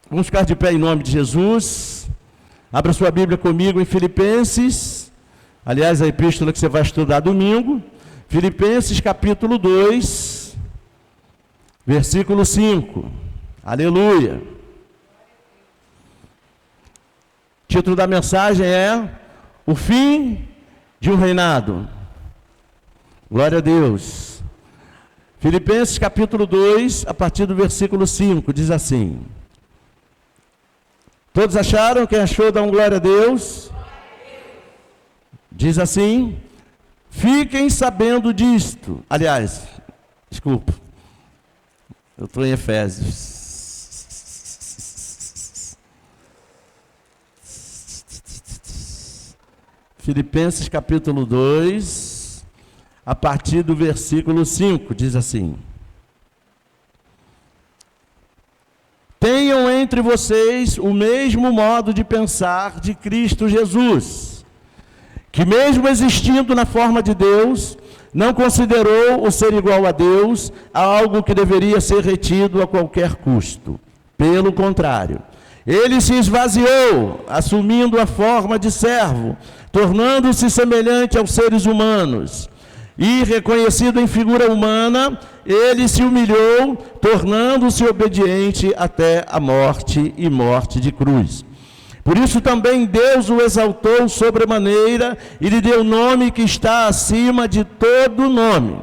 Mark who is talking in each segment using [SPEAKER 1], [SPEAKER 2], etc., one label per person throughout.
[SPEAKER 1] Vamos ficar de pé em nome de Jesus. Abra sua Bíblia comigo em Filipenses, aliás, a epístola que você vai estudar domingo. Filipenses capítulo 2, versículo 5. Aleluia. O título da mensagem é O Fim de um Reinado. Glória a Deus. Filipenses capítulo 2, a partir do versículo 5, diz assim. Todos acharam? Quem achou, dá um glória a Deus. Diz assim: fiquem sabendo disto. Aliás, desculpa, eu estou em Efésios. Filipenses capítulo 2, a partir do versículo 5, diz assim: tenham entre vocês o mesmo modo de pensar de Cristo Jesus, que mesmo existindo na forma de Deus, não considerou o ser igual a Deus algo que deveria ser retido a qualquer custo. Pelo contrário, ele se esvaziou, assumindo a forma de servo, tornando-se semelhante aos seres humanos. E, reconhecido em figura humana, ele se humilhou, tornando-se obediente até a morte e morte de cruz. Por isso também Deus o exaltou sobremaneira e lhe deu o nome que está acima de todo nome,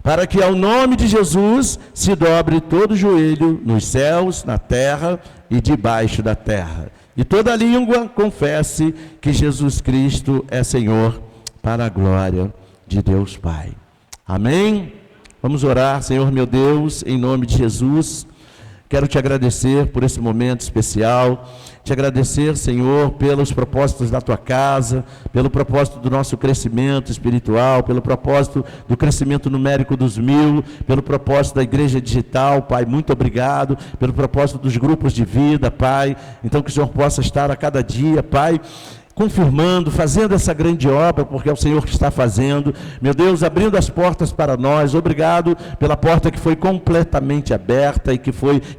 [SPEAKER 1] para que ao nome de Jesus se dobre todo joelho nos céus, na terra e debaixo da terra, e toda língua confesse que Jesus Cristo é Senhor, para a glória de Deus Pai. Amém? Vamos orar. Senhor meu Deus, em nome de Jesus, quero te agradecer por esse momento especial, te agradecer, Senhor, pelos propósitos da tua casa, pelo propósito do nosso crescimento espiritual, pelo propósito do crescimento numérico dos 1000, pelo propósito da igreja digital, Pai, muito obrigado, pelo propósito dos grupos de vida, Pai, então que o Senhor possa estar a cada dia, Pai, confirmando, fazendo essa grande obra, porque é o Senhor que está fazendo, meu Deus, abrindo as portas para nós. Obrigado pela porta que foi completamente aberta e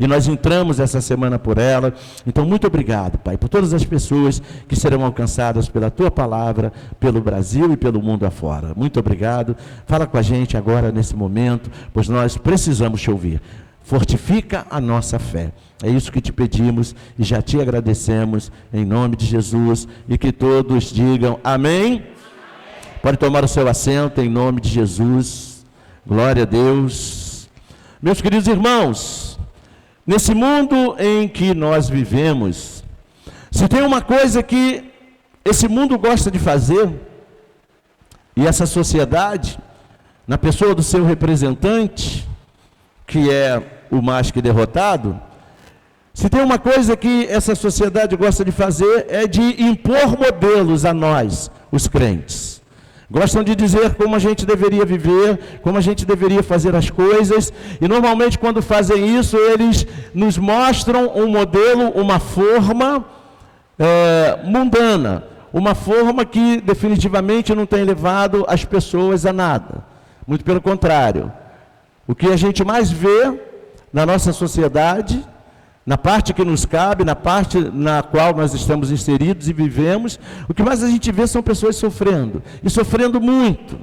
[SPEAKER 1] nós entramos essa semana por ela. Então, muito obrigado, Pai, por todas as pessoas que serão alcançadas pela Tua palavra, pelo Brasil e pelo mundo afora. Muito obrigado. Fala com a gente agora nesse momento, pois nós precisamos te ouvir. Fortifica a nossa fé. É isso que te pedimos e já te agradecemos em nome de Jesus, e que todos digam amém. Pode tomar o seu assento em nome de Jesus. Glória a Deus. Meus queridos irmãos, nesse mundo em que nós vivemos, se tem uma coisa que esse mundo gosta de fazer, e essa sociedade, na pessoa do seu representante, que é o mais que derrotado, se tem uma coisa que essa sociedade gosta de fazer, é de impor modelos a nós, os crentes. Gostam de dizer como a gente deveria viver, como a gente deveria fazer as coisas, e normalmente quando fazem isso, eles nos mostram um modelo, uma forma mundana, uma forma que definitivamente não tem levado as pessoas a nada. Muito pelo contrário. O que a gente mais vê na nossa sociedade, na parte que nos cabe, na parte na qual nós estamos inseridos e vivemos, o que mais a gente vê são pessoas sofrendo, e sofrendo muito,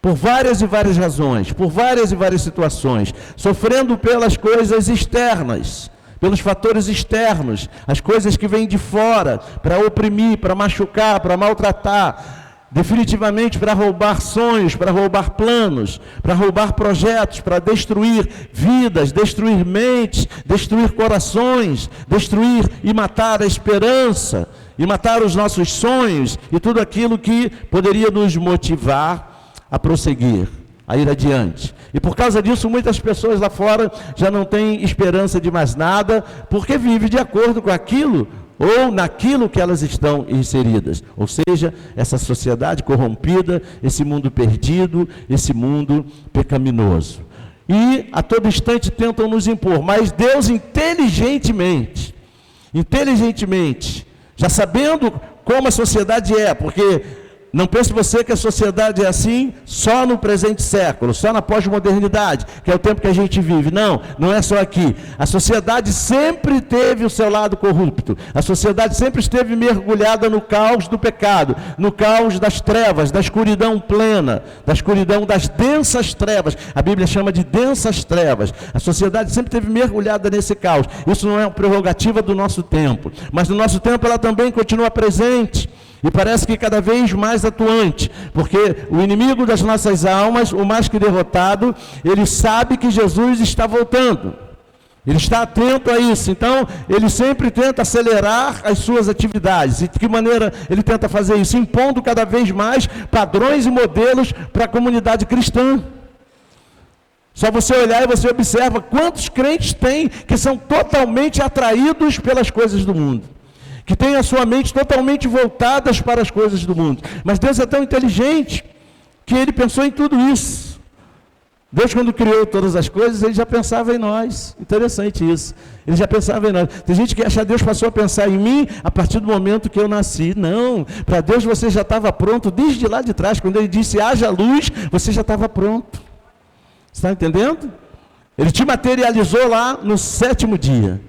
[SPEAKER 1] por várias e várias razões, por várias e várias situações, sofrendo pelas coisas externas, pelos fatores externos, as coisas que vêm de fora, para oprimir, para machucar, para maltratar, definitivamente para roubar sonhos, para roubar planos, para roubar projetos, para destruir vidas, destruir mentes, destruir corações, destruir e matar a esperança, e matar os nossos sonhos, e tudo aquilo que poderia nos motivar a prosseguir, a ir adiante. E por causa disso, muitas pessoas lá fora já não têm esperança de mais nada, porque vivem de acordo com aquilo, ou naquilo que elas estão inseridas, ou seja, essa sociedade corrompida, esse mundo perdido, esse mundo pecaminoso. E a todo instante tentam nos impor, mas Deus inteligentemente, já sabendo como a sociedade é, porque Não pense você que a sociedade é assim só no presente século, só na pós-modernidade, que é o tempo que a gente vive. Não, não é só aqui. A sociedade sempre teve o seu lado corrupto. A sociedade sempre esteve mergulhada no caos do pecado, no caos das trevas, da escuridão plena, da escuridão das densas trevas. A Bíblia chama de densas trevas. A sociedade sempre esteve mergulhada nesse caos. Isso não é uma prerrogativa do nosso tempo, mas no nosso tempo ela também continua presente. E parece que cada vez mais atuante, porque o inimigo das nossas almas, o mais que derrotado, ele sabe que Jesus está voltando. Ele está atento a isso, então ele sempre tenta acelerar as suas atividades. E de que maneira ele tenta fazer isso? Impondo cada vez mais padrões e modelos para a comunidade cristã. Só você olhar e você observa quantos crentes tem que são totalmente atraídos pelas coisas do mundo, que têm a sua mente totalmente voltadas para as coisas do mundo. Mas Deus é tão inteligente que Ele pensou em tudo isso. Deus, quando criou todas as coisas, Ele já pensava em nós. Interessante isso. Ele já pensava em nós. Tem gente que acha que Deus passou a pensar em mim a partir do momento que eu nasci. Não, para Deus você já estava pronto desde lá de trás. Quando Ele disse, haja luz, você já estava pronto. Você está entendendo? Ele te materializou lá no 7º dia.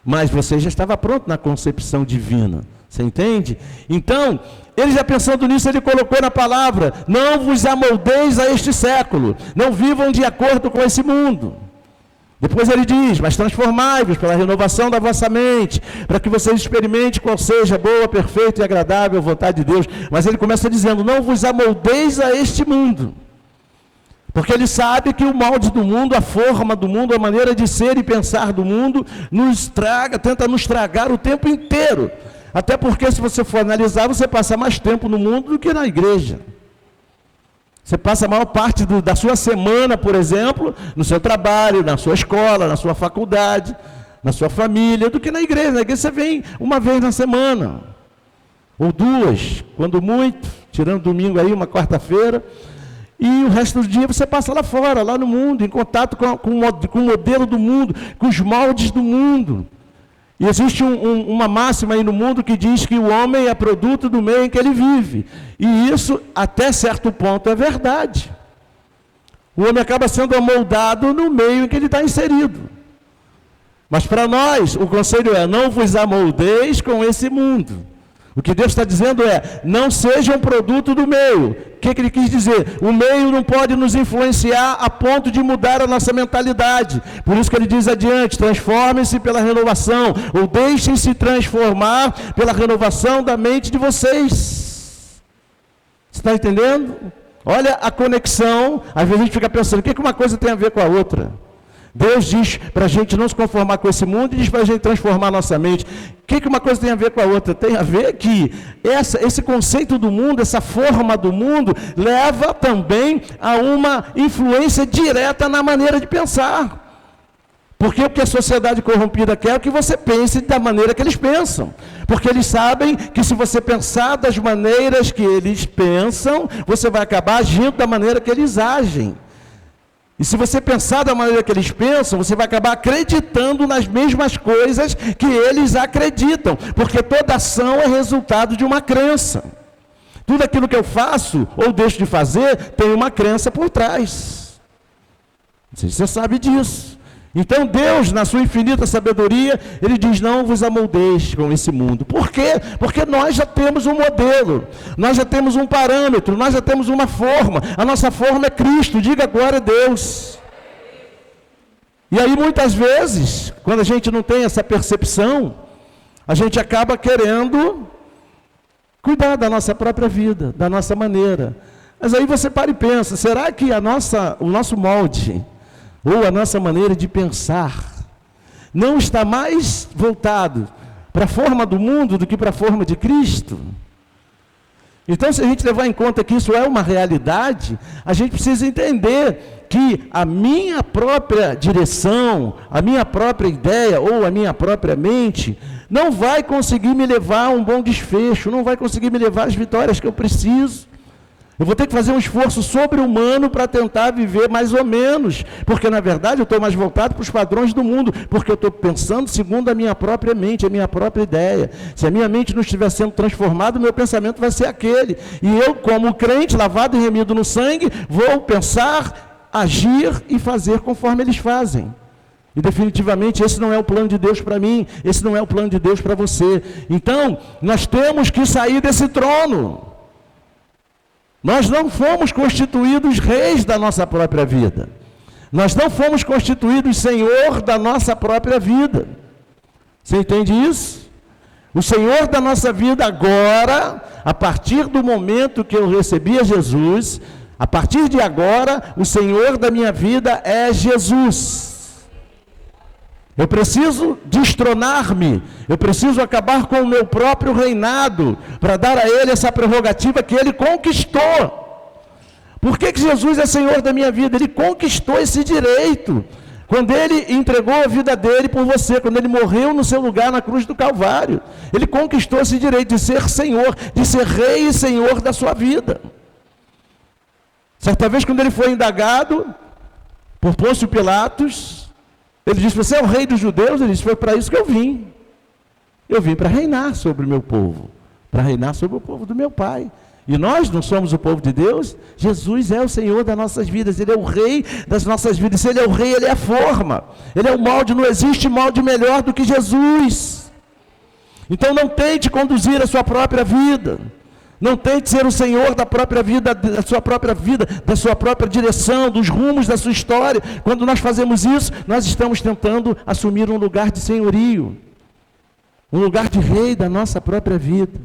[SPEAKER 1] Mas você já estava pronto na concepção divina, você entende? Então, ele já pensando nisso, ele colocou na palavra, não vos amoldeis a este século, não vivam de acordo com esse mundo. Depois ele diz, mas transformai-vos pela renovação da vossa mente, para que vocês experimentem qual seja a boa, perfeita e agradável vontade de Deus. Mas ele começa dizendo, não vos amoldeis a este mundo. Porque ele sabe que o molde do mundo, a forma do mundo, a maneira de ser e pensar do mundo, tenta nos tragar o tempo inteiro. Até porque, se você for analisar, você passa mais tempo no mundo do que na igreja. Você passa a maior parte da sua semana, por exemplo, no seu trabalho, na sua escola, na sua faculdade, na sua família, do que na igreja. Na igreja você vem uma vez na semana, ou duas, quando muito, tirando domingo aí, uma quarta-feira. E o resto do dia você passa lá fora, lá no mundo, em contato com o modelo do mundo, com os moldes do mundo. E existe uma máxima aí no mundo que diz que o homem é produto do meio em que ele vive. E isso, até certo ponto, é verdade. O homem acaba sendo amoldado no meio em que ele está inserido. Mas para nós, o conselho é, não vos amoldeis com esse mundo. O que Deus está dizendo é, não sejam produto do meio. O que ele quis dizer? O meio não pode nos influenciar a ponto de mudar a nossa mentalidade. Por isso que ele diz adiante, transformem-se pela renovação, ou deixem-se transformar pela renovação da mente de vocês. Você está entendendo? Olha a conexão. Às vezes a gente fica pensando, o que uma coisa tem a ver com a outra? Deus diz para a gente não se conformar com esse mundo e diz para a gente transformar a nossa mente. O que uma coisa tem a ver com a outra? Tem a ver que esse conceito do mundo, essa forma do mundo, leva também a uma influência direta na maneira de pensar. Porque o que a sociedade corrompida quer é que você pense da maneira que eles pensam. Porque eles sabem que se você pensar das maneiras que eles pensam, você vai acabar agindo da maneira que eles agem. E se você pensar da maneira que eles pensam, você vai acabar acreditando nas mesmas coisas que eles acreditam. Porque toda ação é resultado de uma crença. Tudo aquilo que eu faço ou deixo de fazer tem uma crença por trás. Não sei se você sabe disso. Então Deus, na sua infinita sabedoria, Ele diz, não vos amoldeis com esse mundo. Por quê? Porque nós já temos um modelo, nós já temos um parâmetro, nós já temos uma forma. A nossa forma é Cristo, diga glória a Deus. E aí muitas vezes, quando a gente não tem essa percepção, a gente acaba querendo cuidar da nossa própria vida, da nossa maneira. Mas aí você para e pensa, será que o nosso molde, ou a nossa maneira de pensar, não está mais voltado para a forma do mundo do que para a forma de Cristo? Então, se a gente levar em conta que isso é uma realidade, a gente precisa entender que a minha própria direção, a minha própria ideia ou a minha própria mente não vai conseguir me levar a um bom desfecho, não vai conseguir me levar às vitórias que eu preciso. Eu vou ter que fazer um esforço sobre-humano para tentar viver mais ou menos, porque na verdade eu estou mais voltado para os padrões do mundo, porque eu estou pensando segundo a minha própria mente, a minha própria ideia. Se a minha mente não estiver sendo transformada, o meu pensamento vai ser aquele. E eu, como crente, lavado e remido no sangue, vou pensar, agir e fazer conforme eles fazem. E definitivamente esse não é o plano de Deus para mim, esse não é o plano de Deus para você. Então, nós temos que sair desse trono. Nós não fomos constituídos reis da nossa própria vida. Nós não fomos constituídos senhor da nossa própria vida. Você entende isso? O senhor da nossa vida agora, a partir do momento que eu recebi a Jesus, a partir de agora, o senhor da minha vida é Jesus. Eu preciso destronar-me, eu preciso acabar com o meu próprio reinado, para dar a Ele essa prerrogativa que Ele conquistou. Por que Jesus é Senhor da minha vida? Ele conquistou esse direito, quando Ele entregou a vida dEle por você, quando Ele morreu no seu lugar na cruz do Calvário. Ele conquistou esse direito de ser Senhor, de ser Rei e Senhor da sua vida. Certa vez, quando Ele foi indagado por Pôncio Pilatos, ele disse: você é o rei dos judeus? Ele disse: foi para isso que eu vim. Eu vim para reinar sobre o meu povo, para reinar sobre o povo do meu Pai. E nós não somos o povo de Deus? Jesus é o Senhor das nossas vidas, Ele é o Rei das nossas vidas. Se Ele é o Rei, Ele é a forma, Ele é o molde, não existe molde melhor do que Jesus. Então não tente conduzir a sua própria vida. Não tente ser o Senhor da própria vida, da sua própria direção, dos rumos da sua história. Quando nós fazemos isso, nós estamos tentando assumir um lugar de senhorio, um lugar de rei da nossa própria vida.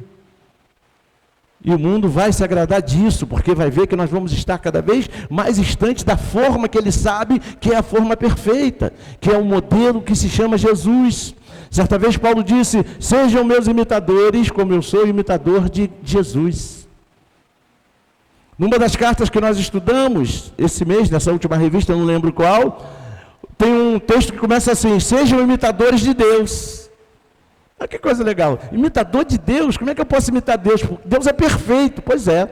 [SPEAKER 1] E o mundo vai se agradar disso, porque vai ver que nós vamos estar cada vez mais distantes da forma que ele sabe que é a forma perfeita, que é o modelo que se chama Jesus. Certa vez Paulo disse: sejam meus imitadores, como eu sou imitador de Jesus. Numa das cartas que nós estudamos esse mês, nessa última revista, eu não lembro qual, tem um texto que começa assim: sejam imitadores de Deus. Ah, que coisa legal, imitador de Deus, como é que eu posso imitar Deus? Deus é perfeito. Pois é,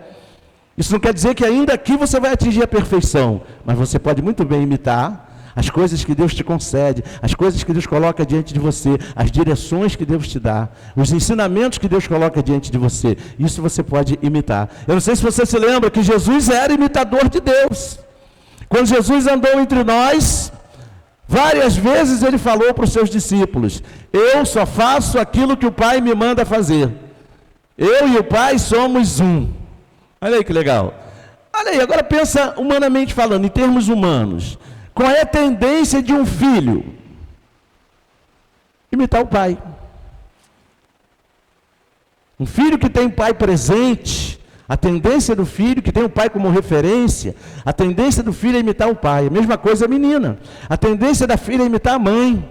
[SPEAKER 1] isso não quer dizer que ainda aqui você vai atingir a perfeição, mas você pode muito bem imitar as coisas que Deus te concede, as coisas que Deus coloca diante de você, as direções que Deus te dá, os ensinamentos que Deus coloca diante de você. Isso você pode imitar. Eu não sei se você se lembra que Jesus era imitador de Deus. Quando Jesus andou entre nós, várias vezes ele falou para os seus discípulos: eu só faço aquilo que o Pai me manda fazer. Eu e o Pai somos um. Olha aí que legal. Olha aí, agora pensa humanamente falando, em termos humanos. Qual é a tendência de um filho? Imitar o pai. Um filho que tem o pai presente, a tendência do filho que tem o pai como referência, a tendência do filho é imitar o pai. A mesma coisa a menina. A tendência da filha é imitar a mãe.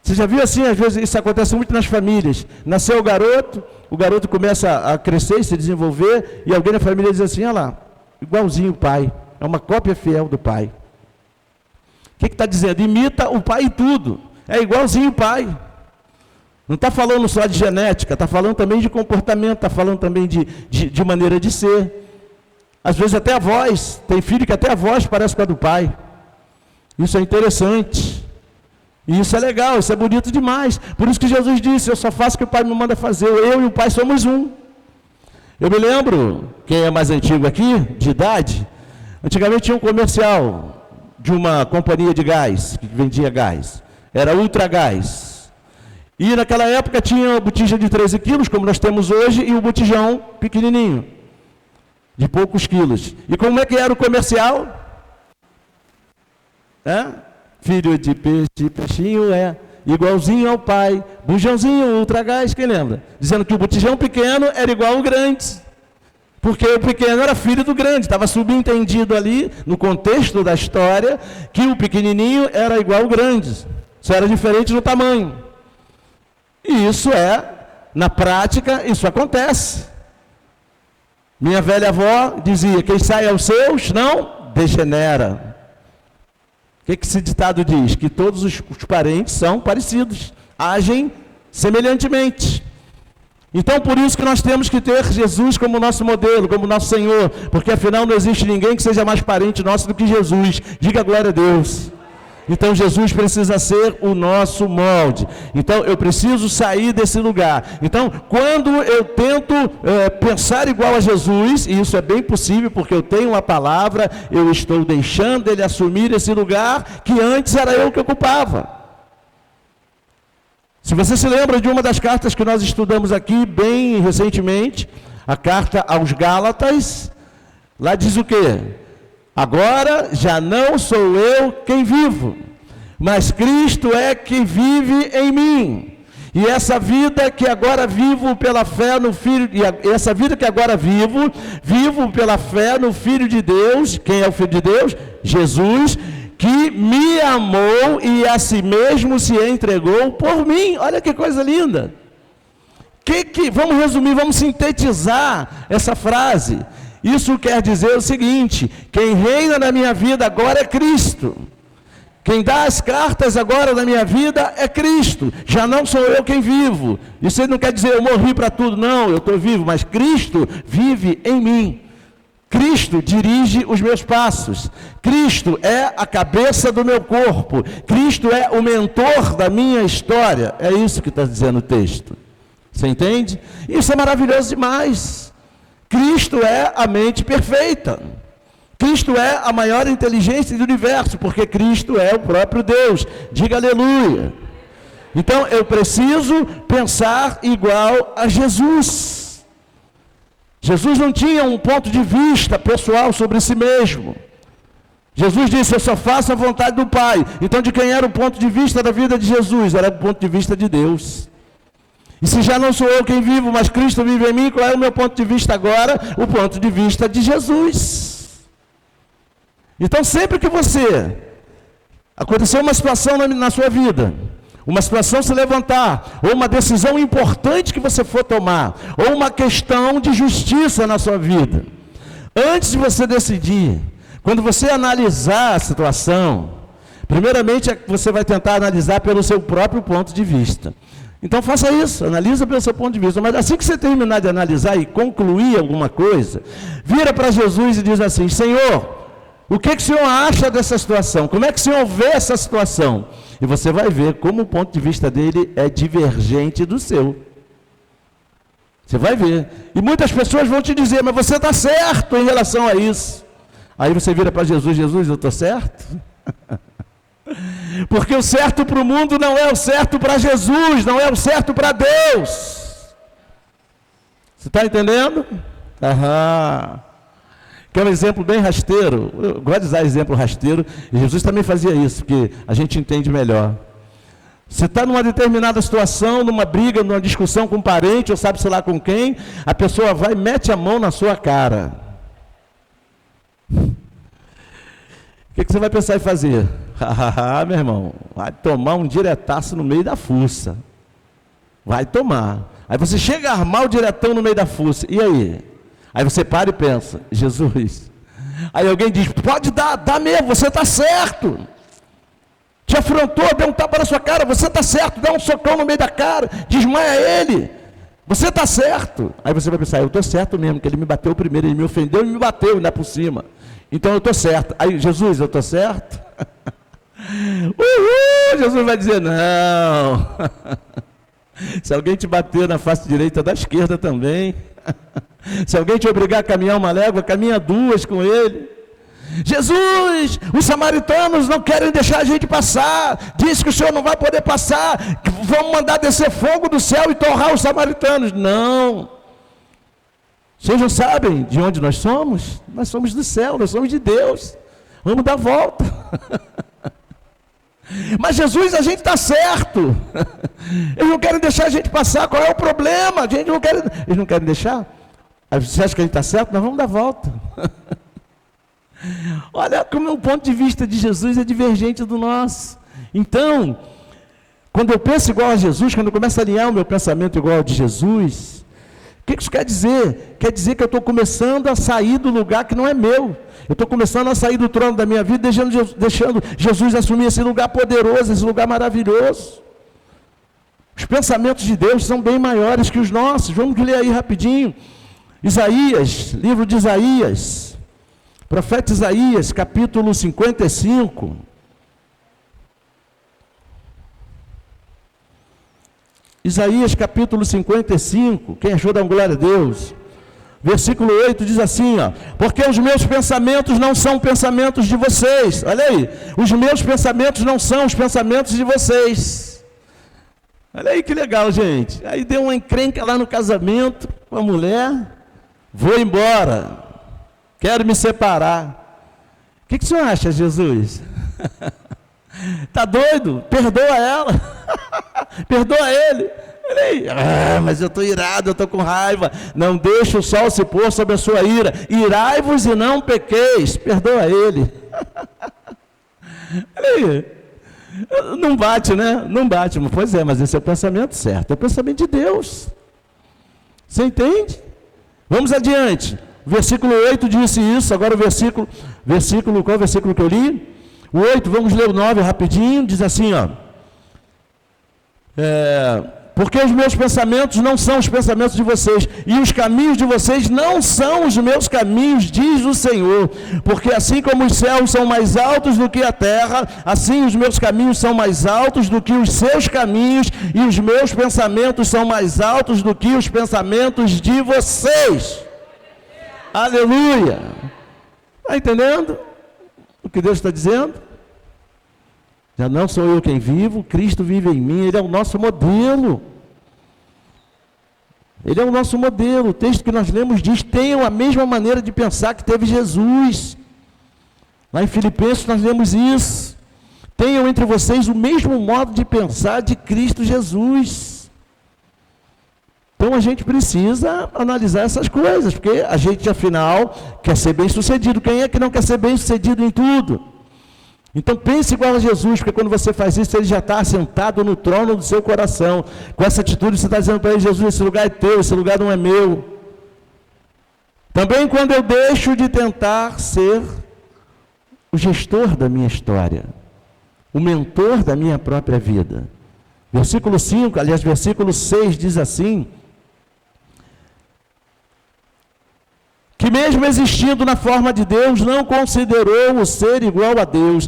[SPEAKER 1] Você já viu assim, às vezes isso acontece muito nas famílias. Nasceu o garoto começa a crescer e se desenvolver, e alguém na família diz assim: olha lá, igualzinho o pai. É uma cópia fiel do pai. O que está dizendo? Imita o pai em tudo. É igualzinho o pai. Não está falando só de genética, está falando também de comportamento, está falando também de maneira de ser. Às vezes até a voz. Tem filho que até a voz parece com a do pai. Isso é interessante. E isso é legal, isso é bonito demais. Por isso que Jesus disse: eu só faço o que o pai me manda fazer. Eu e o pai somos um. Eu me lembro, quem é mais antigo aqui, de idade, antigamente tinha um comercial de uma companhia de gás, que vendia gás. Era Ultra Gás. E naquela época tinha a botija de 13 quilos, como nós temos hoje, e o botijão pequenininho, de poucos quilos. E como é que era o comercial? Filho de peixe, peixinho é igualzinho ao pai, bujãozinho Ultra Gás, quem lembra? Dizendo que o botijão pequeno era igual ao grande. Porque o pequeno era filho do grande, estava subentendido ali, no contexto da história, que o pequenininho era igual ao grande, só era diferente no tamanho. E isso na prática, isso acontece. Minha velha avó dizia: quem sai aos seus, não degenera. O que esse ditado diz? Que todos os parentes são parecidos, agem semelhantemente. Então, por isso que nós temos que ter Jesus como nosso modelo, como nosso Senhor, porque afinal não existe ninguém que seja mais parente nosso do que Jesus. Diga glória a Deus. Então, Jesus precisa ser o nosso molde. Então, eu preciso sair desse lugar. Então, quando eu tento pensar igual a Jesus, e isso é bem possível, porque eu tenho uma palavra, eu estou deixando ele assumir esse lugar que antes era eu que ocupava. Se você se lembra de uma das cartas que nós estudamos aqui bem recentemente, a carta aos Gálatas, lá diz o quê? Agora já não sou eu quem vivo, mas Cristo é que vive em mim. E essa vida que agora vivo pela fé no Filho, e essa vida que agora vivo pela fé no Filho de Deus. Quem é o Filho de Deus? Jesus, que me amou e a si mesmo se entregou por mim. Olha que coisa linda. Vamos resumir, vamos sintetizar essa frase. Isso quer dizer o seguinte: quem reina na minha vida agora é Cristo. Quem dá as cartas agora na minha vida é Cristo. Já não sou eu quem vivo. Isso não quer dizer eu morri para tudo. Não, eu estou vivo, mas Cristo vive em mim. Cristo dirige os meus passos. Cristo é a cabeça do meu corpo. Cristo é o mentor da minha história. É isso que está dizendo o texto. Você entende? Isso é maravilhoso demais. Cristo é a mente perfeita. Cristo é a maior inteligência do universo, porque Cristo é o próprio Deus. Diga aleluia. Então eu preciso pensar igual a Jesus. Jesus não tinha um ponto de vista pessoal sobre si mesmo. Jesus disse: eu só faço a vontade do Pai. Então de quem era o ponto de vista da vida de Jesus? Era o ponto de vista de Deus. E se já não sou eu quem vivo, mas Cristo vive em mim, qual é o meu ponto de vista agora? O ponto de vista de Jesus. Então sempre que acontecer uma situação na sua vida, uma situação se levantar, ou uma decisão importante que você for tomar, ou uma questão de justiça na sua vida, antes de você decidir, quando você analisar a situação, primeiramente você vai tentar analisar pelo seu próprio ponto de vista. Então faça isso, analisa pelo seu ponto de vista, mas assim que você terminar de analisar e concluir alguma coisa, vira para Jesus e diz assim: Senhor, o que o Senhor acha dessa situação? Como é que o Senhor vê essa situação? E você vai ver como o ponto de vista dele é divergente do seu. Você vai ver. E muitas pessoas vão te dizer: mas você está certo em relação a isso. Aí você vira para Jesus: Jesus, eu estou certo? Porque o certo para o mundo não é o certo para Jesus, não é o certo para Deus. Você está entendendo? Aham. Que é um exemplo bem rasteiro. Eu gosto de usar exemplo rasteiro, e Jesus também fazia isso, porque a gente entende melhor. Você está numa determinada situação, numa briga, numa discussão com um parente, ou sabe-se lá com quem, a pessoa vai e mete a mão na sua cara. O que você vai pensar em fazer? Meu irmão, vai tomar um diretaço no meio da fuça. Vai tomar. Aí você chega a armar o diretão no meio da fuça. E aí? Aí você para e pensa: Jesus. Aí alguém diz: pode dar, dá mesmo, você está certo. Te afrontou, deu um tapa na sua cara, você está certo, dá um socão no meio da cara, desmaia ele. Você está certo. Aí você vai pensar: eu estou certo mesmo, que ele me bateu primeiro, ele me ofendeu e me bateu ainda por cima. Então eu estou certo. Aí, Jesus, eu estou certo? Jesus vai dizer: não. Se alguém te bater na face direita, da esquerda também. Se alguém te obrigar a caminhar uma légua, caminha duas com ele. Jesus, os samaritanos não querem deixar a gente passar. Diz que o Senhor não vai poder passar. Vamos mandar descer fogo do céu e torrar os samaritanos. Não. Vocês não sabem de onde nós somos? Nós somos do céu, nós somos de Deus. Vamos dar a volta. Mas Jesus, a gente está certo. Eles não querem deixar a gente passar. Qual é o problema? A gente não quer... Eles não querem deixar? Aí você acha que a gente está certo? Nós vamos dar a volta. Olha como o ponto de vista de Jesus é divergente do nosso. Então, quando eu penso igual a Jesus, quando eu começo a alinhar o meu pensamento igual ao de Jesus, o que isso quer dizer? Quer dizer que eu estou começando a sair do lugar que não é meu. Eu estou começando a sair do trono da minha vida, deixando Jesus assumir esse lugar poderoso, esse lugar maravilhoso. Os pensamentos de Deus são bem maiores que os nossos. Vamos ler aí rapidinho. Isaías, livro de Isaías, profeta Isaías, capítulo 55. Isaías, capítulo 55. Quem achou, dá uma glória a Deus. Versículo 8 diz assim, ó: porque os meus pensamentos não são pensamentos de vocês. Olha aí, os meus pensamentos não são os pensamentos de vocês. Olha aí que legal, gente. Aí deu uma encrenca lá no casamento com a mulher. Vou embora. Quero me separar. O que o senhor acha, Jesus? Tá doido? Perdoa ela. Perdoa ele. Olha aí. Mas eu estou irado, eu estou com raiva. Não deixe o sol se pôr sobre a sua ira. Irai-vos e não pequeis. Perdoa ele. Olha aí. Não bate, né? Não bate. Pois é, mas esse é o pensamento certo. É o pensamento de Deus. Você entende? Vamos adiante. O versículo 8 disse isso. Agora o versículo, qual é o versículo que eu li? O 8, vamos ler o 9 rapidinho. Diz assim, ó. Porque os meus pensamentos não são os pensamentos de vocês, e os caminhos de vocês não são os meus caminhos, diz o Senhor. Porque assim como os céus são mais altos do que a terra, assim os meus caminhos são mais altos do que os seus caminhos, e os meus pensamentos são mais altos do que os pensamentos de vocês. Aleluia! Está entendendo o que Deus está dizendo? Já não sou eu quem vivo, Cristo vive em mim, Ele é o nosso modelo. Ele é o nosso modelo. O texto que nós lemos diz: tenham a mesma maneira de pensar que teve Jesus. Lá em Filipenses nós lemos isso. Tenham entre vocês o mesmo modo de pensar de Cristo Jesus. Então a gente precisa analisar essas coisas, porque a gente afinal quer ser bem sucedido. Quem é que não quer ser bem sucedido em tudo? Então pense igual a Jesus, porque quando você faz isso, Ele já está assentado no trono do seu coração. Com essa atitude você está dizendo para Ele: Jesus, esse lugar é teu, esse lugar não é meu. Também quando eu deixo de tentar ser o gestor da minha história, o mentor da minha própria vida. Versículo 5, aliás, versículo 6 diz assim: que mesmo existindo na forma de Deus, não considerou o ser igual a Deus,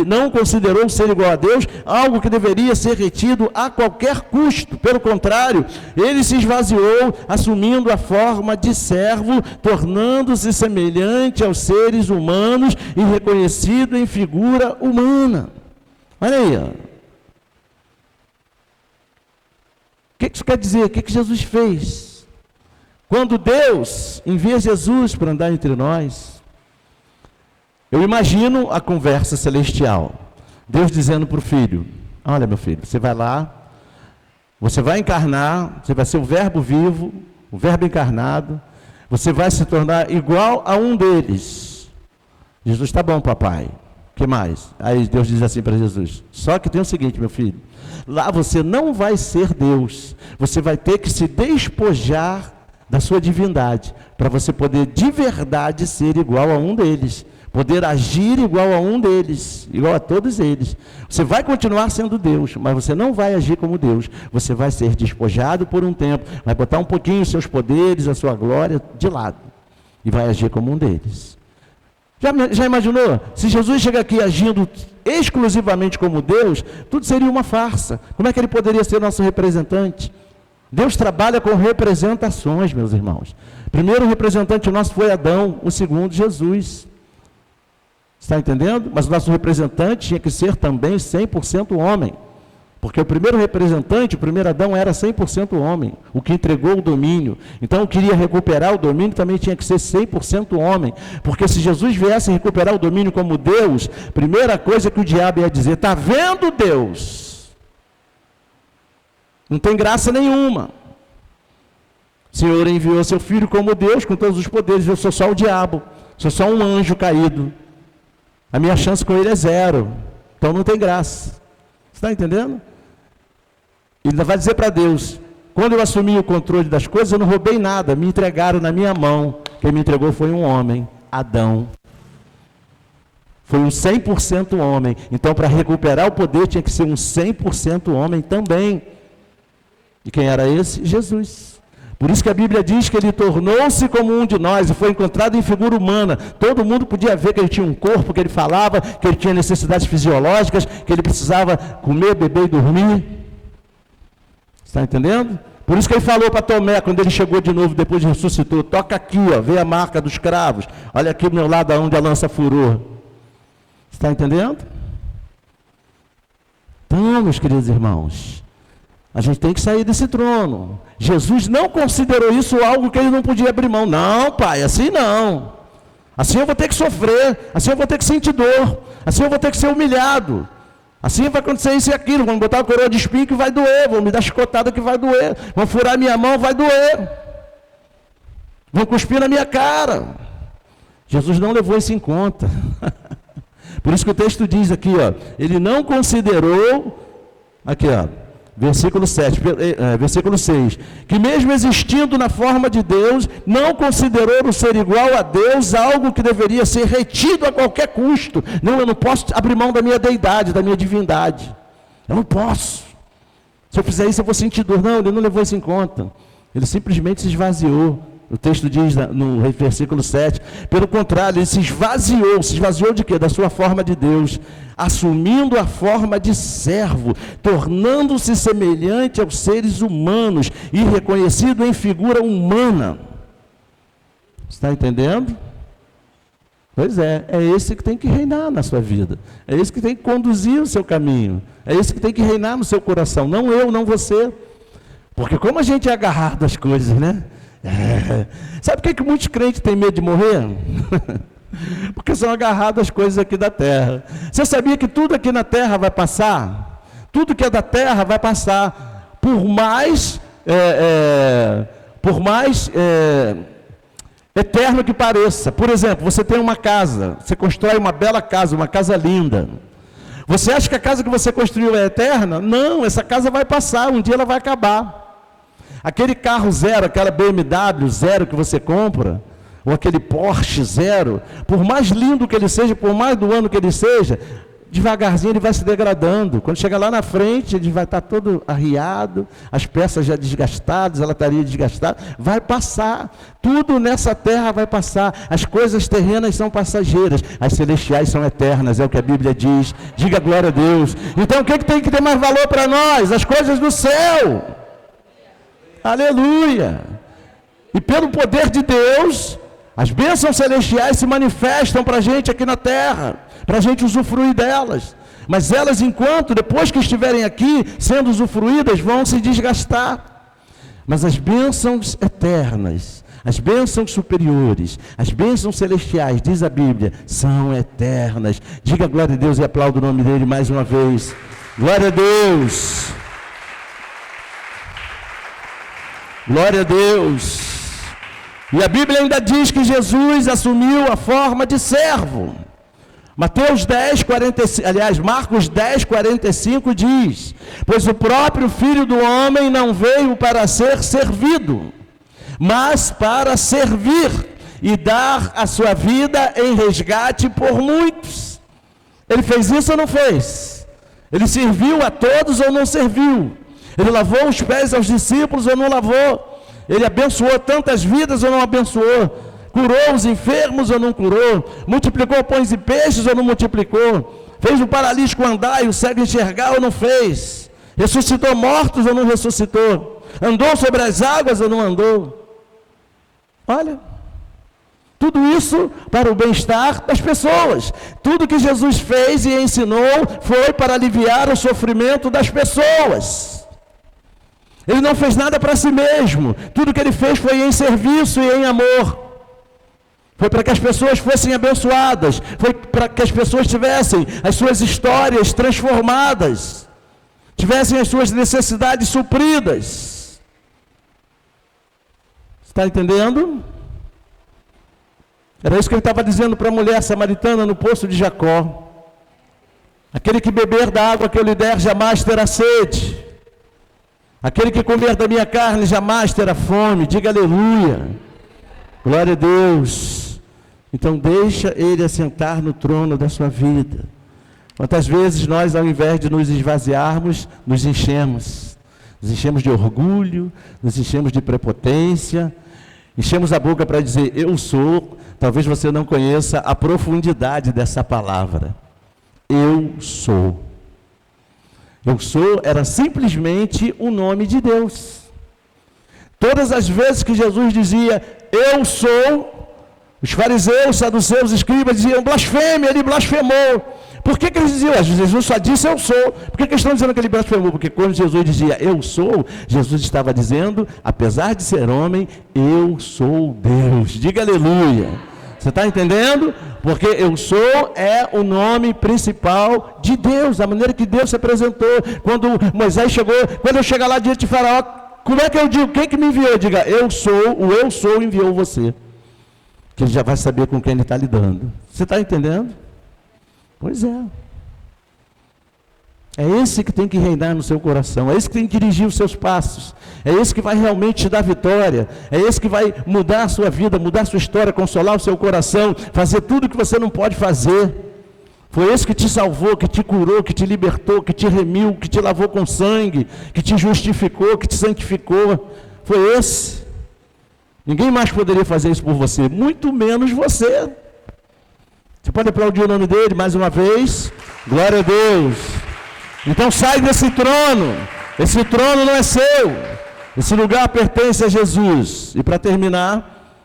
[SPEAKER 1] não considerou o ser igual a Deus, algo que deveria ser retido a qualquer custo. Pelo contrário, Ele se esvaziou, assumindo a forma de servo, tornando-se semelhante aos seres humanos e reconhecido em figura humana. Olha aí, ó. O que isso quer dizer? O que Jesus fez? Quando Deus envia Jesus para andar entre nós, eu imagino a conversa celestial. Deus dizendo para o filho: olha, meu filho, você vai lá, você vai encarnar, você vai ser o verbo vivo, o verbo encarnado, você vai se tornar igual a um deles. Jesus: tá bom, papai. O que mais? Aí Deus diz assim para Jesus: só que tem o seguinte, meu filho, lá você não vai ser Deus, você vai ter que se despojar da sua divindade, para você poder de verdade ser igual a um deles, poder agir igual a um deles, igual a todos eles. Você vai continuar sendo Deus, mas você não vai agir como Deus, você vai ser despojado por um tempo, vai botar um pouquinho os seus poderes, a sua glória de lado, e vai agir como um deles. Já imaginou? Se Jesus chega aqui agindo exclusivamente como Deus, tudo seria uma farsa. Como é que Ele poderia ser nosso representante? Deus trabalha com representações, meus irmãos. Primeiro representante nosso foi Adão, o segundo Jesus. Está entendendo? Mas o nosso representante tinha que ser também 100% homem. Porque o primeiro representante, o primeiro Adão, era 100% homem, o que entregou o domínio. Então, queria recuperar o domínio, também tinha que ser 100% homem. Porque se Jesus viesse recuperar o domínio como Deus, primeira coisa que o diabo ia dizer: está vendo, Deus? Não tem graça nenhuma. O Senhor enviou seu Filho como Deus, com todos os poderes. Eu sou só o diabo, sou só um anjo caído. A minha chance com ele é zero. Então não tem graça. Você está entendendo? Ele ainda vai dizer para Deus: quando eu assumi o controle das coisas, eu não roubei nada, me entregaram na minha mão. Quem me entregou foi um homem, Adão. Foi um 100% homem. Então, para recuperar o poder, tinha que ser um 100% homem também. E quem era esse? Jesus. Por isso que a Bíblia diz que ele tornou-se como um de nós e foi encontrado em figura humana. Todo mundo podia ver que ele tinha um corpo, que ele falava, que ele tinha necessidades fisiológicas, que ele precisava comer, beber e dormir. Está entendendo? Por isso que ele falou para Tomé, quando ele chegou de novo, depois de ressuscitou, toca aqui, ó, vê a marca dos cravos. Olha aqui do meu lado onde a lança furou. Está entendendo? Então, meus queridos irmãos, a gente tem que sair desse trono. Jesus não considerou isso algo que ele não podia abrir mão. Não, pai, assim não. Assim eu vou ter que sofrer, assim eu vou ter que sentir dor, assim eu vou ter que ser humilhado. Assim vai acontecer isso e aquilo, vão botar uma coroa de espinho que vai doer, vão me dar chicotada que vai doer, vão furar minha mão, vai doer. Vão cuspir na minha cara. Jesus não levou isso em conta. Por isso que o texto diz aqui, ó, ele não considerou, aqui ó, versículo 6, que mesmo existindo na forma de Deus, não considerou o ser igual a Deus algo que deveria ser retido a qualquer custo. Não, eu não posso abrir mão da minha deidade, da minha divindade. Eu não posso. Se eu fizer isso, eu vou sentir dor. Não, ele não levou isso em conta. Ele simplesmente se esvaziou. O texto diz no versículo 7, pelo contrário, ele se esvaziou de quê? Da sua forma de Deus, assumindo a forma de servo, tornando-se semelhante aos seres humanos e reconhecido em figura humana. Está entendendo? Pois é esse que tem que reinar na sua vida, é esse que tem que conduzir o seu caminho, é esse que tem que reinar no seu coração, não eu, não você. Porque como a gente é agarrado às coisas, né? Sabe por que muitos crentes têm medo de morrer? Porque são agarrados às coisas aqui da terra. Você sabia que tudo aqui na terra vai passar? Tudo que é da terra vai passar. Por mais eterno que pareça. Por exemplo, você tem uma casa, você constrói uma bela casa, uma casa linda. Você acha que a casa que você construiu é eterna? Não, essa casa vai passar, um dia ela vai acabar. Aquele carro zero, aquela BMW zero que você compra, ou aquele Porsche zero, por mais lindo que ele seja, por mais do ano que ele seja, devagarzinho ele vai se degradando. Quando chegar lá na frente, ele vai estar todo arriado, as peças já desgastadas, a lataria desgastada, vai passar. Tudo nessa terra vai passar. As coisas terrenas são passageiras, as celestiais são eternas, é o que a Bíblia diz. Diga glória a Deus. Então o que tem que ter mais valor para nós? As coisas do céu. Aleluia! E pelo poder de Deus, as bênçãos celestiais se manifestam para a gente aqui na terra, para a gente usufruir delas. Mas elas, depois que estiverem aqui, sendo usufruídas, vão se desgastar. Mas as bênçãos eternas, as bênçãos superiores, as bênçãos celestiais, diz a Bíblia, são eternas. Diga glória a Deus e aplauda o nome dele mais uma vez. Glória a Deus! Glória a Deus. E a Bíblia ainda diz que Jesus assumiu a forma de servo. Marcos 10:45 diz: pois o próprio Filho do Homem não veio para ser servido, mas para servir e dar a sua vida em resgate por muitos. Ele fez isso ou não fez? Ele serviu a todos ou não serviu? Ele lavou os pés aos discípulos ou não lavou? Ele abençoou tantas vidas ou não abençoou? Curou os enfermos ou não curou? Multiplicou pães e peixes ou não multiplicou? Fez o paralítico andar e o cego enxergar ou não fez? Ressuscitou mortos ou não ressuscitou? Andou sobre as águas ou não andou? Olha, tudo isso para o bem-estar das pessoas. Tudo que Jesus fez e ensinou foi para aliviar o sofrimento das pessoas. Ele não fez nada para si mesmo. Tudo que ele fez foi em serviço e em amor. Foi para que as pessoas fossem abençoadas. Foi para que as pessoas tivessem as suas histórias transformadas. Tivessem as suas necessidades supridas. Está entendendo? Era isso que ele estava dizendo para a mulher samaritana no poço de Jacó. Aquele que beber da água que eu lhe der jamais terá sede. Aquele que comer da minha carne jamais terá fome. Diga aleluia. Glória a Deus. Então deixa Ele assentar no trono da sua vida. Quantas vezes nós, ao invés de nos esvaziarmos, nos enchemos de orgulho, nos enchemos de prepotência, enchemos a boca para dizer, eu sou. Talvez você não conheça a profundidade dessa palavra. Eu sou. Eu sou era simplesmente o nome de Deus. Todas as vezes que Jesus dizia, eu sou, os fariseus, saduceus, escribas diziam, blasfêmia, ele blasfemou. Por que eles diziam, Jesus só disse eu sou? Por que eles estão dizendo que ele blasfemou? Porque quando Jesus dizia eu sou, Jesus estava dizendo, apesar de ser homem, eu sou Deus. Diga aleluia. Você está entendendo? Porque eu sou é o nome principal de Deus, a maneira que Deus se apresentou. Quando Moisés chegou, quando eu chegar lá diante de Faraó, como é que eu digo? Quem que me enviou? Diga, eu sou enviou você. Que ele já vai saber com quem ele está lidando. Você está entendendo? Pois é. É esse que tem que reinar no seu coração, é esse que tem que dirigir os seus passos, é esse que vai realmente te dar vitória, é esse que vai mudar a sua vida, mudar a sua história, consolar o seu coração, fazer tudo o que você não pode fazer. Foi esse que te salvou, que te curou, que te libertou, que te remiu, que te lavou com sangue, que te justificou, que te santificou. Foi esse. Ninguém mais poderia fazer isso por você, muito menos você. Você pode aplaudir o nome dele mais uma vez? Glória a Deus. Então sai desse trono. Esse trono não é seu. Esse lugar pertence a Jesus. E para terminar,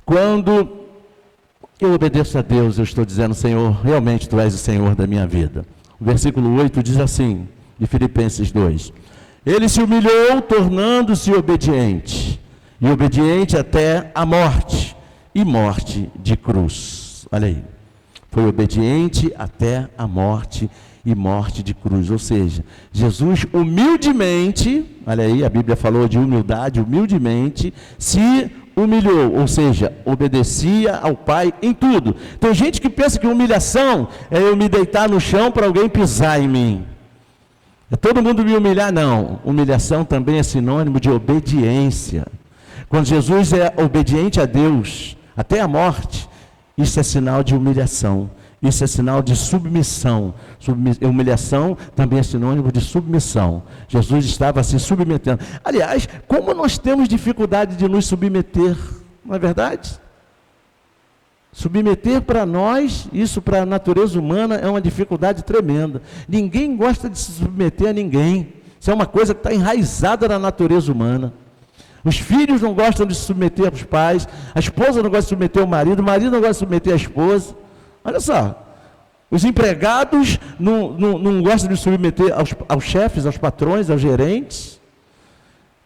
[SPEAKER 1] quando eu obedeço a Deus, eu estou dizendo, Senhor, realmente Tu és o Senhor da minha vida. O versículo 8 diz assim, de Filipenses 2. Ele se humilhou, tornando-se obediente. E obediente até a morte. E morte de cruz. Olha aí, foi obediente até a morte e morte de cruz, ou seja, Jesus humildemente, olha aí, a Bíblia falou de humildade, humildemente se humilhou, ou seja, obedecia ao Pai em tudo. Tem gente que pensa que humilhação é eu me deitar no chão para alguém pisar em mim. É todo mundo me humilhar? Não, humilhação também é sinônimo de obediência. Quando Jesus é obediente a Deus até a morte, isso é sinal de humilhação, isso é sinal de submissão. Humilhação também é sinônimo de submissão. Jesus estava se submetendo. Aliás, como nós temos dificuldade de nos submeter, não é verdade? Submeter para nós, isso para a natureza humana é uma dificuldade tremenda. Ninguém gosta de se submeter a ninguém. Isso é uma coisa que está enraizada na natureza humana. Os filhos não gostam de se submeter aos pais, a esposa não gosta de submeter ao marido, o marido não gosta de submeter à esposa. Olha só, os empregados não gostam de se submeter aos chefes, aos patrões, aos gerentes.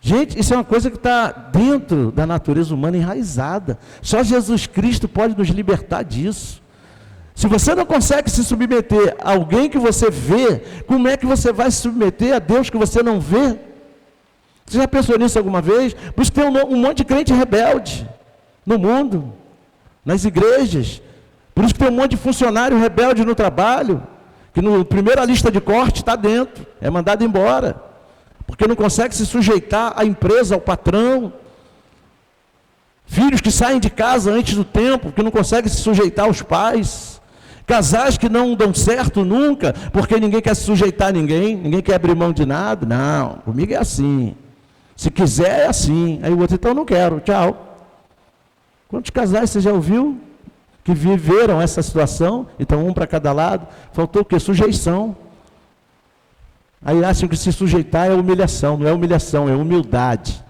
[SPEAKER 1] Gente, isso é uma coisa que está dentro da natureza humana enraizada. Só Jesus Cristo pode nos libertar disso. Se você não consegue se submeter a alguém que você vê, como é que você vai se submeter a Deus que você não vê? Você já pensou nisso alguma vez? Por isso tem um monte de crente rebelde no mundo, nas igrejas. Por isso que tem um monte de funcionário rebelde no trabalho, que na primeira lista de corte está dentro, é mandado embora, porque não consegue se sujeitar à empresa, ao patrão. Filhos que saem de casa antes do tempo, que não conseguem se sujeitar aos pais. Casais que não dão certo nunca, porque ninguém quer se sujeitar a ninguém, ninguém quer abrir mão de nada. Não, comigo é assim. Se quiser é assim. Aí o outro, então não quero, tchau. Quantos casais você já ouviu que viveram essa situação? Então um para cada lado. Faltou o quê? Sujeição. Aí acham que se sujeitar é humilhação. Não é humilhação, é humildade.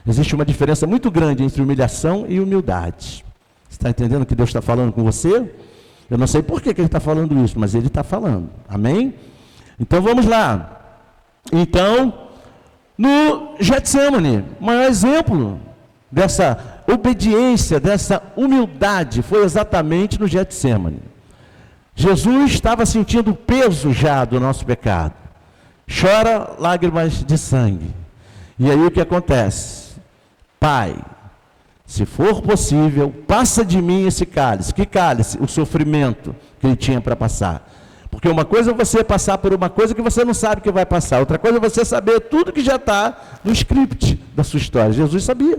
[SPEAKER 1] Existe uma diferença muito grande entre humilhação e humildade. Você está entendendo o que Deus está falando com você? Eu não sei por que Ele está falando isso, mas Ele está falando. Amém? Então vamos lá. Então, no Getsemane, o maior exemplo dessa obediência, dessa humildade, foi exatamente no Getsemane. Jesus estava sentindo o peso já do nosso pecado. Chora lágrimas de sangue. E aí o que acontece? Pai, se for possível, passa de mim esse cálice. Que cálice? O sofrimento que ele tinha para passar. Porque uma coisa é você passar por uma coisa que você não sabe que vai passar. Outra coisa é você saber tudo que já está no script da sua história. Jesus sabia.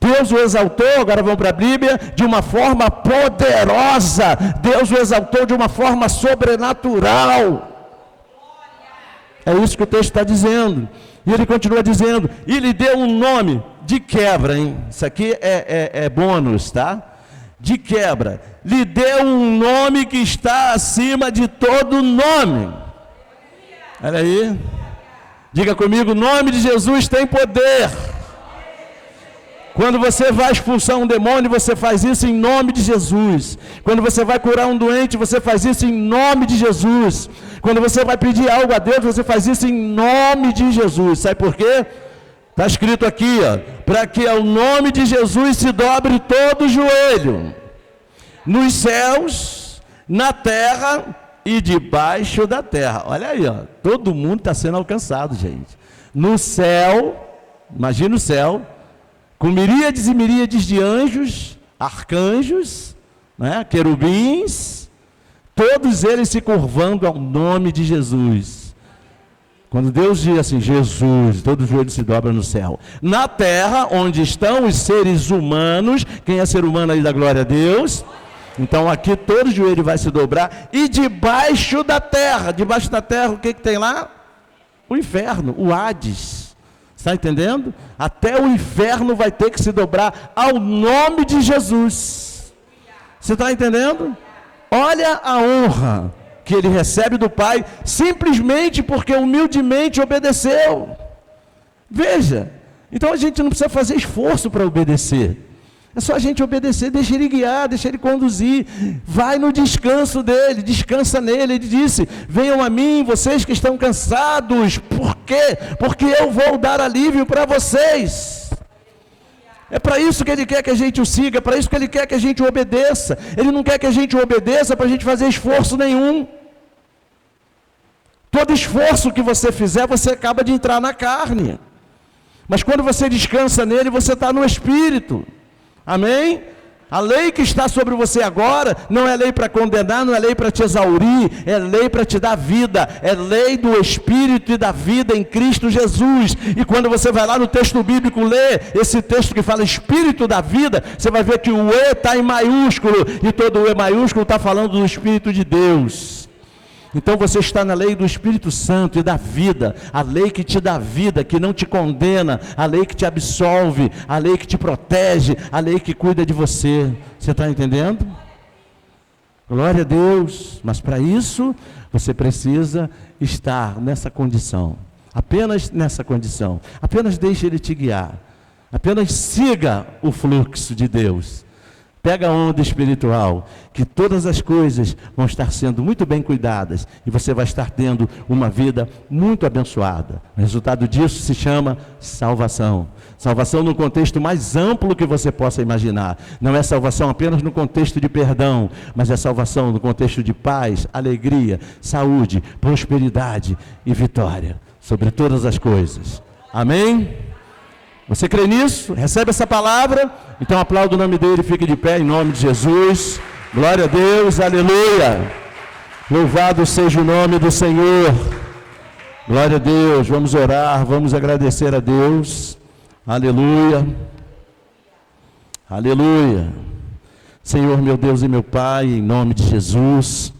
[SPEAKER 1] Deus o exaltou, agora vamos para a Bíblia, de uma forma poderosa. Deus o exaltou de uma forma sobrenatural. É isso que o texto está dizendo. E ele continua dizendo, e lhe deu um nome de quebra, hein? Isso aqui é bônus, tá? De quebra. Lhe deu um nome que está acima de todo nome. Olha aí. Diga comigo, o nome de Jesus tem poder. Quando você vai expulsar um demônio, você faz isso em nome de Jesus. Quando você vai curar um doente, você faz isso em nome de Jesus. Quando você vai pedir algo a Deus, você faz isso em nome de Jesus. Sabe por quê? Está escrito aqui, ó, para que ao nome de Jesus se dobre todo o joelho, nos céus, na terra e debaixo da terra. Olha aí, ó, todo mundo está sendo alcançado, gente. No céu, imagina o céu, com miríades e miríades de anjos, arcanjos, né, querubins, todos eles se curvando ao nome de Jesus. Quando Deus diz assim, Jesus, todo joelho se dobra no céu. Na terra, onde estão os seres humanos, quem é ser humano aí da glória a Deus? Então aqui todo joelho vai se dobrar. E debaixo da terra o que tem lá? O inferno, o Hades. Está entendendo? Até o inferno vai ter que se dobrar ao nome de Jesus. Você está entendendo? Olha a honra que ele recebe do Pai, simplesmente porque humildemente obedeceu. Veja, então a gente não precisa fazer esforço para obedecer. É só a gente obedecer, deixa ele guiar, deixa ele conduzir, vai no descanso dele, descansa nele. Ele disse, venham a mim, vocês que estão cansados. Por quê? Porque eu vou dar alívio para vocês. É para isso que ele quer que a gente o siga, é para isso que ele quer que a gente o obedeça. Ele não quer que a gente o obedeça para a gente fazer esforço nenhum. Todo esforço que você fizer, você acaba de entrar na carne. Mas quando você descansa nele, você está no Espírito. Amém? A lei que está sobre você agora, não é lei para condenar, não é lei para te exaurir, é lei para te dar vida, é lei do Espírito e da vida em Cristo Jesus. E quando você vai lá no texto bíblico ler esse texto que fala Espírito da vida, você vai ver que o E está em maiúsculo, e todo o E maiúsculo está falando do Espírito de Deus. Então você está na lei do Espírito Santo e da vida, a lei que te dá vida, que não te condena, a lei que te absolve, a lei que te protege, a lei que cuida de você. Você está entendendo? Glória a Deus. Mas para isso, você precisa estar nessa condição, apenas nessa condição. Apenas deixe Ele te guiar, apenas siga o fluxo de Deus. Pega a onda espiritual, que todas as coisas vão estar sendo muito bem cuidadas e você vai estar tendo uma vida muito abençoada. O resultado disso se chama salvação. Salvação no contexto mais amplo que você possa imaginar. Não é salvação apenas no contexto de perdão, mas é salvação no contexto de paz, alegria, saúde, prosperidade e vitória sobre todas as coisas. Amém? Você crê nisso? Recebe essa palavra? Então aplauda o nome dele, fique de pé em nome de Jesus. Glória a Deus, aleluia. Louvado seja o nome do Senhor. Glória a Deus, vamos orar, vamos agradecer a Deus. Aleluia. Aleluia. Senhor, meu Deus e meu Pai, em nome de Jesus,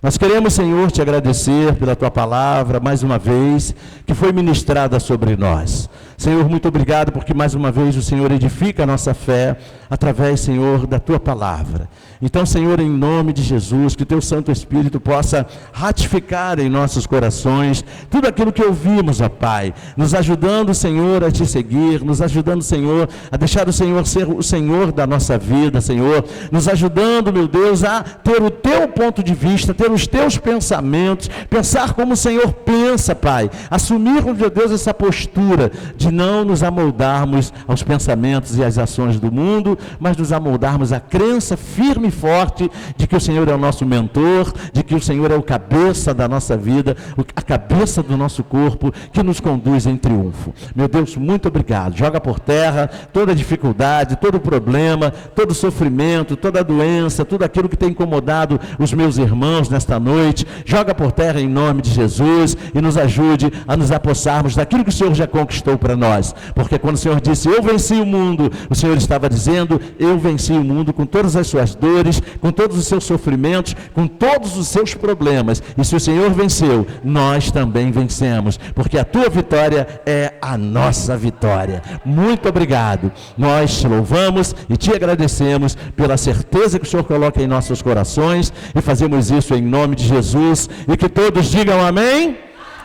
[SPEAKER 1] nós queremos, Senhor, te agradecer pela tua palavra, mais uma vez, que foi ministrada sobre nós. Senhor, muito obrigado, porque mais uma vez o Senhor edifica a nossa fé, através, Senhor, da tua palavra. Então, Senhor, em nome de Jesus, que teu Santo Espírito possa ratificar em nossos corações tudo aquilo que ouvimos, ó Pai, nos ajudando, Senhor, a te seguir, nos ajudando, Senhor, a deixar o Senhor ser o Senhor da nossa vida, Senhor, nos ajudando, meu Deus, a ter o teu ponto de vista, ter os teus pensamentos, pensar como o Senhor pensa, Pai, assumir, meu Deus, essa postura de não nos amoldarmos aos pensamentos e às ações do mundo, mas nos amoldarmos à crença firme e forte de que o Senhor é o nosso mentor, de que o Senhor é o cabeça da nossa vida, a cabeça do nosso corpo, que nos conduz em triunfo. Meu Deus, muito obrigado. Joga por terra toda dificuldade, todo problema, todo sofrimento, toda doença, tudo aquilo que tem incomodado os meus irmãos nesta noite. Joga por terra em nome de Jesus e nos ajude a nos apossarmos daquilo que o Senhor já conquistou para contra nós. Porque quando o Senhor disse, eu venci o mundo, o Senhor estava dizendo, eu venci o mundo com todas as suas dores, com todos os seus sofrimentos, com todos os seus problemas. E se o Senhor venceu, nós também vencemos, porque a tua vitória é a nossa vitória. Muito obrigado. Nós te louvamos e te agradecemos pela certeza que o Senhor coloca em nossos corações, e fazemos isso em nome de Jesus, e que todos digam amém.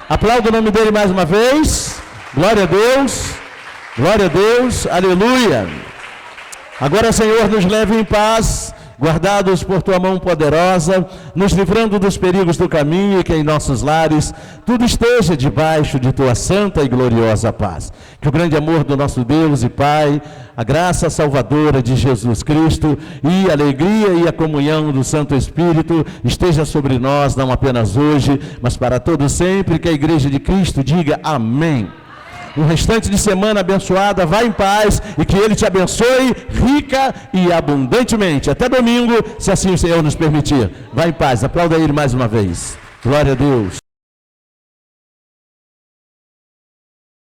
[SPEAKER 1] Aplauda o nome dele mais uma vez. Glória a Deus, glória a Deus, aleluia. Agora, Senhor, nos leve em paz, guardados por tua mão poderosa, nos livrando dos perigos do caminho, e que em nossos lares tudo esteja debaixo de tua santa e gloriosa paz. Que o grande amor do nosso Deus e Pai, a graça salvadora de Jesus Cristo e a alegria e a comunhão do Santo Espírito esteja sobre nós, não apenas hoje, mas para todo sempre. Que a Igreja de Cristo diga amém. Um restante de semana abençoada, vá em paz, e que Ele te abençoe rica e abundantemente. Até domingo, se assim o Senhor nos permitir. Vá em paz, aplauda Ele mais uma vez. Glória a Deus.